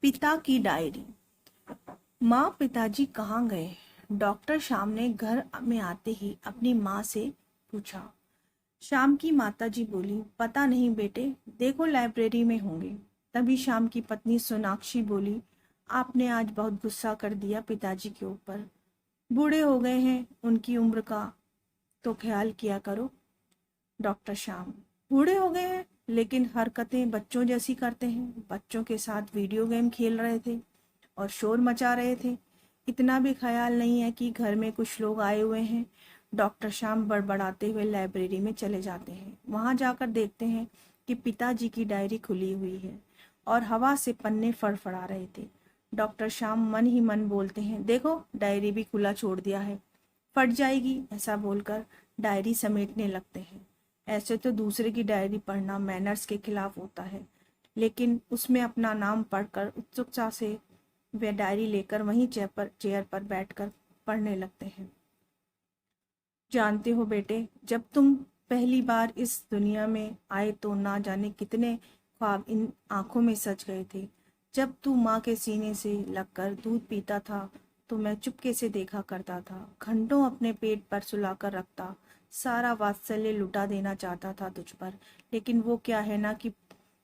पिता की डायरी। माँ, पिताजी कहाँ गए? डॉक्टर शाम ने घर में आते ही अपनी माँ से पूछा। शाम की माताजी बोली, पता नहीं बेटे, देखो लाइब्रेरी में होंगे। तभी शाम की पत्नी सोनाक्षी बोली, आपने आज बहुत गुस्सा कर दिया पिताजी के ऊपर। बूढ़े हो गए हैं, उनकी उम्र का तो ख्याल किया करो। डॉक्टर श्याम, बूढ़े हो गए हैं लेकिन हरकतें बच्चों जैसी करते हैं। बच्चों के साथ वीडियो गेम खेल रहे थे और शोर मचा रहे थे। इतना भी ख्याल नहीं है कि घर में कुछ लोग आए हुए हैं। डॉक्टर श्याम बड़बड़ाते हुए लाइब्रेरी में चले जाते हैं। वहां जाकर देखते हैं कि पिताजी की डायरी खुली हुई है और हवा से पन्ने फड़फड़ा रहे थे। डॉक्टर श्याम मन ही मन बोलते हैं, देखो डायरी भी खुला छोड़ दिया है, फट जाएगी। ऐसा बोलकर डायरी समेटने लगते हैं। ऐसे तो दूसरे की डायरी पढ़ना मैनर्स के खिलाफ होता है, लेकिन उसमें अपना नाम पढ़कर उत्सुकता से वे डायरी लेकर वहीं चेयर पर बैठकर पढ़ने लगते हैं। जानते हो बेटे, जब तुम पहली बार इस दुनिया में आए तो ना जाने कितने ख्वाब इन आंखों में सज गए थे। जब तू माँ के सीने से लगकर दूध पीता था तो मैं चुपके से देखा करता था। घंटों अपने पेट पर सुलाकर रखता, सारा वात्सल्य लुटा देना चाहता था तुझ पर। लेकिन वो क्या है ना कि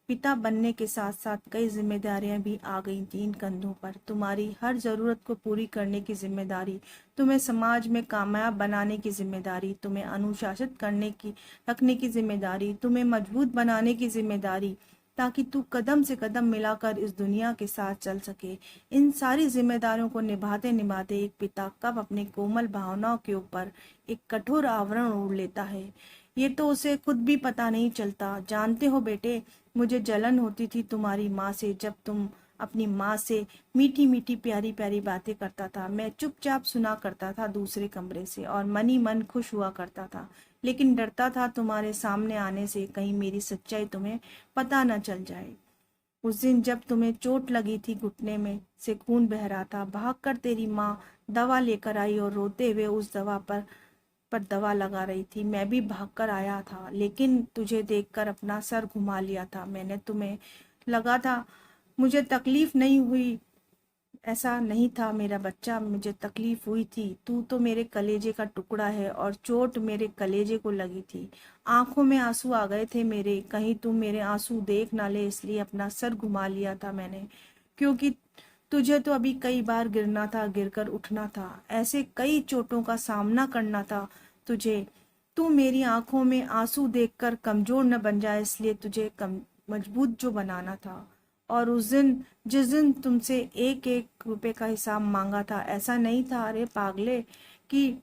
पिता बनने के साथ साथ कई जिम्मेदारियां भी आ गई थी इन कंधों पर। तुम्हारी हर जरूरत को पूरी करने की जिम्मेदारी, तुम्हें समाज में कामयाब बनाने की जिम्मेदारी, तुम्हें अनुशासित रखने की जिम्मेदारी, तुम्हें मजबूत बनाने की जिम्मेदारी, ताकि तू कदम से कदम मिलाकर इस दुनिया के साथ चल सके। इन सारी जिम्मेदारियों को निभाते निभाते एक पिता कब अपने कोमल भावनाओं के ऊपर एक कठोर आवरण ओढ़ लेता है, ये तो उसे खुद भी पता नहीं चलता। जानते हो बेटे, मुझे जलन होती थी तुम्हारी माँ से। जब तुम अपनी माँ से मीठी मीठी प्यारी प्यारी बातें करता था, मैं चुपचाप सुना करता था दूसरे कमरे से और मन ही मन खुश हुआ करता था। लेकिन डरता था तुम्हारे सामने आने से, कहीं मेरी सच्चाई तुम्हें पता न चल जाए। उस दिन जब तुम्हें चोट लगी थी, घुटने में से खून बह रहा था, भागकर तेरी माँ दवा लेकर आई और रोते हुए उस दवा पर दवा लगा रही थी। मैं भी भागकर आया था, लेकिन तुझे देखकर अपना सर घुमा लिया था मैंने। तुम्हें लगा था मुझे तकलीफ नहीं हुई, ऐसा नहीं था मेरा बच्चा, मुझे तकलीफ हुई थी। तू तो मेरे कलेजे का टुकड़ा है और चोट मेरे कलेजे को लगी थी। आंखों में आंसू आ गए थे मेरे, कहीं तू मेरे आंसू देख ना ले, इसलिए अपना सर घुमा लिया था मैंने। क्योंकि तुझे तो अभी कई बार गिरना था, गिरकर उठना था, ऐसे कई चोटों का सामना करना था तुझे। तू मेरी आंखों में आंसू देखकर कमजोर न बन जाए, इसलिए तुझे मजबूत जो बनाना था। और उस दिन जिस दिन तुमसे एक एक रुपए का हिसाब मांगा था, ऐसा नहीं था अरे पागले कि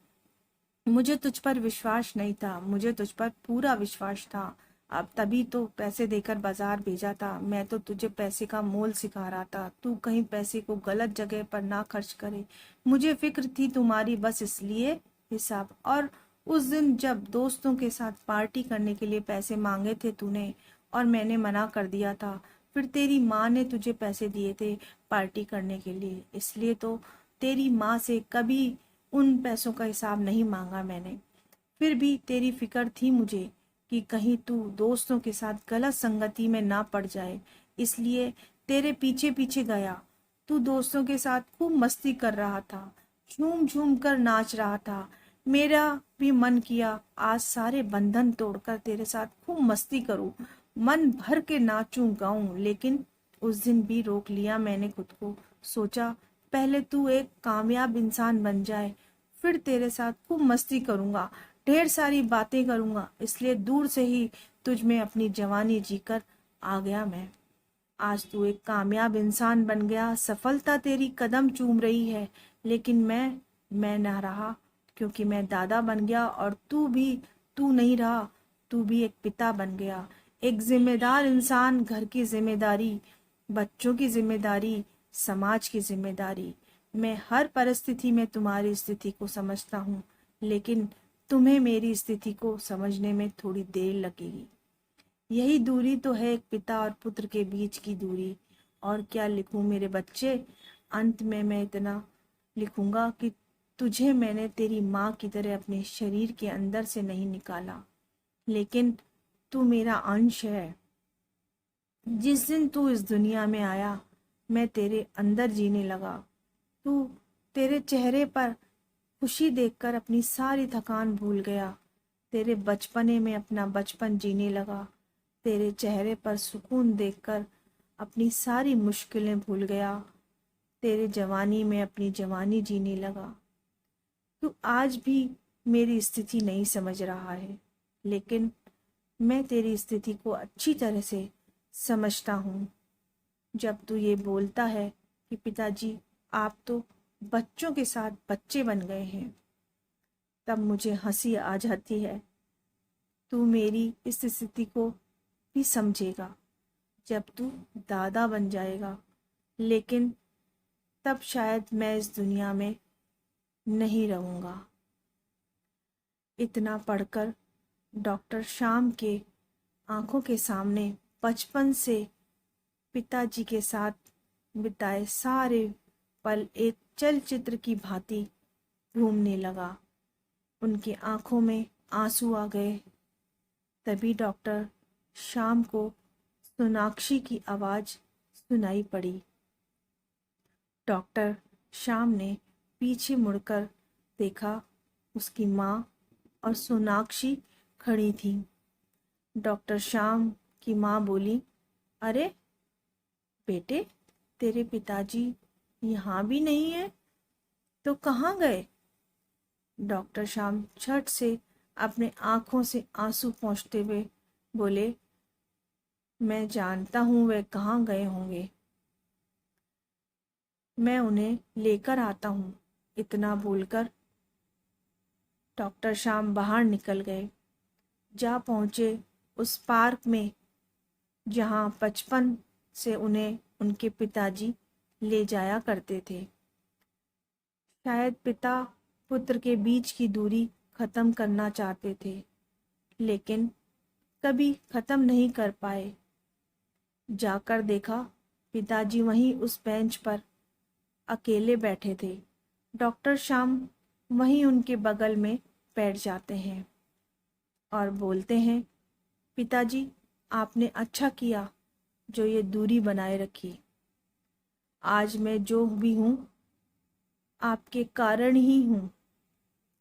मुझे तुझ पर विश्वास नहीं था, मुझे तुझ पर पूरा विश्वास था। अब तभी तो पैसे देकर बाजार भेजा था। मैं तो तुझे पैसे का मोल सिखा रहा था, तू कहीं पैसे को गलत जगह पर ना खर्च करे। मुझे फिक्र थी तुम्हारी, बस इसलिए हिसाब। और उस दिन जब दोस्तों के साथ पार्टी करने के लिए पैसे मांगे थे तूने और मैंने मना कर दिया था, फिर तेरी माँ ने तुझे पैसे दिए थे पार्टी करने के लिए, इसलिए तो तेरी माँ से कभी उन पैसों का हिसाब नहीं मांगा मैंने। फिर भी तेरी फिक्र थी मुझे कि कहीं तू दोस्तों के साथ गलत संगति में ना पड़ जाए, इसलिए तेरे पीछे पीछे गया। तू दोस्तों के साथ खूब मस्ती कर रहा था, झूम झूम कर नाच रहा था। मेरा भी मन किया आज सारे बंधन तोड़कर तेरे साथ खूब मस्ती करूं, मन भर के नाचूं गाऊं। लेकिन उस दिन भी रोक लिया मैंने खुद को। सोचा पहले तू एक कामयाब इंसान बन जाए, फिर तेरे साथ खूब मस्ती करूंगा, ढेर सारी बातें करूंगा। इसलिए दूर से ही तुझ में अपनी जवानी जीकर आ गया मैं। आज तू एक कामयाब इंसान बन गया, सफलता तेरी कदम चूम रही है, लेकिन मैं ना रहा, क्योंकि मैं दादा बन गया। और तू नहीं रहा, तू भी एक पिता बन गया, एक जिम्मेदार इंसान। घर की जिम्मेदारी, बच्चों की जिम्मेदारी, समाज की जिम्मेदारी। मैं हर परिस्थिति में तुम्हारी स्थिति को समझता हूँ, लेकिन तुम्हें मेरी स्थिति को समझने में थोड़ी देर लगेगी। यही दूरी तो है एक पिता और पुत्र के बीच की दूरी। और क्या लिखूं मेरे बच्चे, अंत में मैं इतना लिखूंगा कि तुझे मैंने तेरी माँ की तरह अपने शरीर के अंदर से नहीं निकाला, लेकिन तू मेरा अंश है। जिस दिन तू इस दुनिया में आया, मैं तेरे अंदर जीने लगा। तू तेरे चेहरे पर खुशी देखकर अपनी सारी थकान भूल गया। तेरे बचपने में अपना बचपन जीने लगा। तेरे चेहरे पर सुकून देखकर अपनी सारी मुश्किलें भूल गया। तेरे जवानी में अपनी जवानी जीने लगा। तू आज भी मेरी स्थिति नहीं समझ रहा है, लेकिन मैं तेरी स्थिति को अच्छी तरह से समझता हूँ। जब तू ये बोलता है कि पिताजी आप तो बच्चों के साथ बच्चे बन गए हैं, तब मुझे हंसी आ जाती है। तू मेरी इस स्थिति को भी समझेगा जब तू दादा बन जाएगा, लेकिन तब शायद मैं इस दुनिया में नहीं रहूँगा। इतना पढ़कर डॉक्टर श्याम के आंखों के सामने बचपन से पिताजी के साथ बिताए सारे पल एक चलचित्र की भांति घूमने लगा। उनकी आंखों में आंसू आ गए। तभी डॉक्टर श्याम को सोनाक्षी की आवाज़ सुनाई पड़ी। डॉक्टर श्याम ने पीछे मुड़कर देखा। उसकी माँ और सोनाक्षी खड़ी थी। डॉक्टर श्याम की माँ बोली, अरे बेटे, तेरे पिताजी यहाँ भी नहीं है, तो कहाँ गए? डॉक्टर श्याम झट से अपने आंखों से आंसू पोंछते हुए बोले, मैं जानता हूँ वे कहाँ गए होंगे, मैं उन्हें लेकर आता हूँ। इतना बोलकर डॉक्टर श्याम बाहर निकल गए। जा पहुँचे उस पार्क में जहाँ बचपन से उन्हें उनके पिताजी ले जाया करते थे। शायद पिता पुत्र के बीच की दूरी ख़त्म करना चाहते थे, लेकिन कभी ख़त्म नहीं कर पाए। जाकर देखा, पिताजी वहीं उस बेंच पर अकेले बैठे थे। डॉक्टर श्याम वहीं उनके बगल में बैठ जाते हैं और बोलते हैं, पिताजी आपने अच्छा किया जो ये दूरी बनाए रखी। आज मैं जो भी हूँ आपके कारण ही हूँ।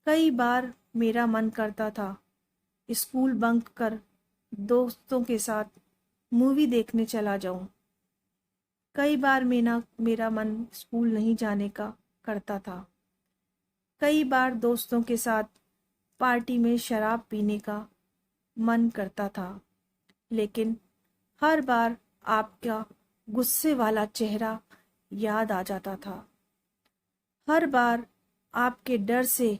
कई बार मेरा मन करता था स्कूल बंक कर दोस्तों के साथ मूवी देखने चला जाऊं। कई बार मेरा मन स्कूल नहीं जाने का करता था। कई बार दोस्तों के साथ पार्टी में शराब पीने का मन करता था, लेकिन हर बार आपका गुस्से वाला चेहरा याद आ जाता था। हर बार आपके डर से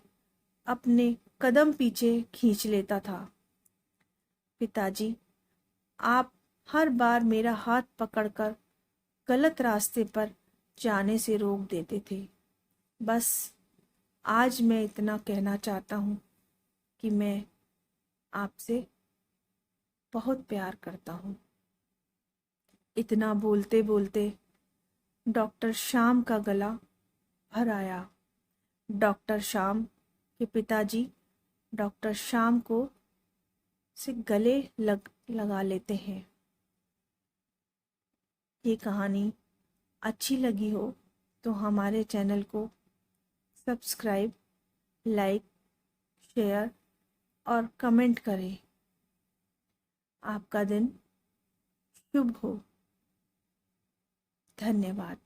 अपने कदम पीछे खींच लेता था। पिताजी, आप हर बार मेरा हाथ पकड़कर गलत रास्ते पर जाने से रोक देते थे। बस आज मैं इतना कहना चाहता हूँ कि मैं आपसे बहुत प्यार करता हूँ। इतना बोलते बोलते डॉक्टर श्याम का गला भर आया। डॉक्टर श्याम के पिताजी डॉक्टर श्याम को से गले लगा लेते हैं। ये कहानी अच्छी लगी हो तो हमारे चैनल को सब्सक्राइब, लाइक, शेयर और कमेंट करें। आपका दिन शुभ हो। धन्यवाद।